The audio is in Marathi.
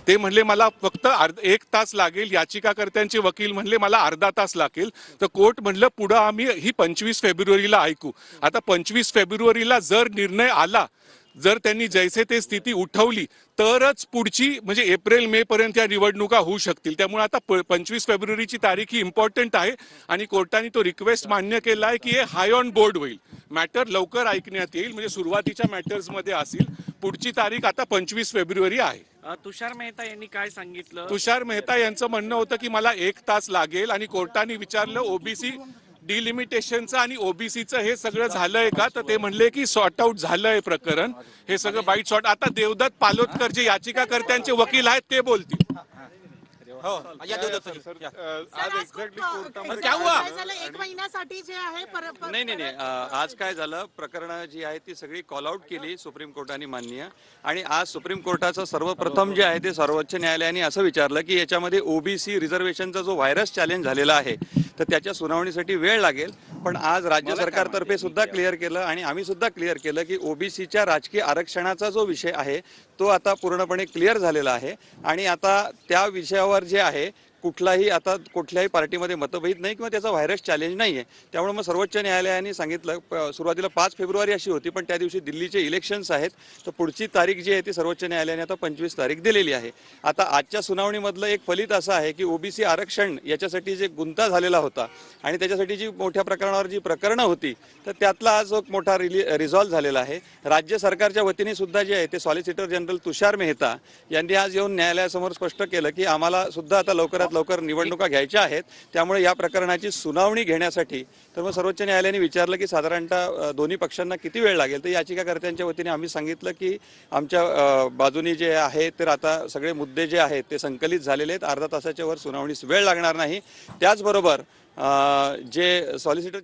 ते म्हणले मला फक्त 1 तास लागेल, याचिकाकर्त्यांचे वकील म्हणले मला अर्धा तास लागेल. तर कोर्ट म्हणलं पुढे आम्ही ही 25 फेब्रुवारीला ऐकू. आता 25 फेब्रुवारीला जर निर्णय आला, जर त्यांनी जैसे ते स्थिती उठवली तरच पुढची म्हणजे एप्रिल मे पर्यंत या निवडणुका होऊ शकतील. त्यामुळे आता 25 फेब्रुवारीची तारीख ही इम्पॉर्टंट आहे आणि कोर्टाने तो रिक्वेस्ट मान्य केला आहे की हे हाय ऑन बोर्ड होईल, मॅटर लवकर ऐकण्यात येईल, म्हणजे सुरुवातीच्या मॅटर्समध्ये असेल. पुढची तारीख आता 25 फेब्रुवारी आहे. तुषार मेहता यांनी काय सांगितलं? तुषार मेहता यांचं म्हणणं होतं की मला 1 तास लागेल आणि कोर्टाने विचारलं ओबीसी डिलिमिटेशनचं आणि ओबीसीचं हे सगळं झालंय का, तर ते म्हणले की सॉर्ट आउट झालंय प्रकरण, हे सगळं बाईट शॉर्ट. आता देवदत्त पालोदकर जे याचिकाकर्त्यांचे वकील आहेत ते बोलतील. एक महिन्यासाठी जे आहे नाही, आज काय झालं, प्रकरण जी आहे ती सगळी कॉल आउट केली सुप्रीम कोर्टाने मान्य. आणि आज सुप्रीम कोर्टाचं सर्वप्रथम जे आहे ते सर्वोच्च न्यायालयाने असं विचारलं की याच्यामध्ये ओबीसी रिझर्वेशनचा जो व्हायरस चॅलेंज झालेला आहे तर त्याच्या सुनावणीसाठी वेळ लागेल. पण आज राज्य सरकारतर्फे सुद्धा क्लिअर केलं आणि आम्ही सुद्धा क्लिअर केलं की ओबीसीच्या राजकीय आरक्षणाचा जो विषय आहे तो आता पूर्णपणे क्लिअर झालेला आहे. आणि आता त्या विषयावर जे आहे आता कुठल्याही पार्टीमध्ये मतभेद नाही किंवा त्याचा व्हायरस चॅलेंज नाही आहे. त्यामुळे मग सर्वोच्च न्यायालयाने सांगितलं, सुरुवातीला 5 फेब्रुवारी अशी होती, पण त्या दिवशी दिल्लीचे इलेक्शन्स आहेत, तर पुढची तारीख जी आहे ती सर्वोच्च न्यायालयाने आता 25 तारीख दिलेली आहे. आता आजच्या सुनावणीमधलं एक फलित असं आहे की ओबीसी आरक्षण याच्यासाठी जे गुंता झालेला होता आणि त्याच्यासाठी जी मोठ्या प्रकरणावर जी प्रकरणं होती तर त्यातला आज एक मोठा रिझॉल्व्ह झालेला आहे. राज्य सरकारच्या वतीने सुद्धा जे आहे ते सॉलिसिटर जनरल तुषार मेहता यांनी आज येऊन न्यायालयासमोर स्पष्ट केलं की आम्हाला सुद्धा आता लवकर निवडणुका घ्यायच्या आहेत, त्यामुळे या प्रकरणाची सुनावणी घेण्यासाठी तर मग सर्वोच्च न्यायालयाने विचारलं की साधारणतः दोन्ही पक्षांना किती वेळ लागेल. तर याचिकाकर्त्यांच्या वतीने आम्ही सांगितलं की आमच्या बाजूनी जे आहे तर आता सगळे मुद्दे जे आहेत ते संकलित झालेले आहेत, अर्धा तासाच्या वर सुनावणीस वेळ लागणार नाही. त्याचबरोबर जे सॉलिसिटर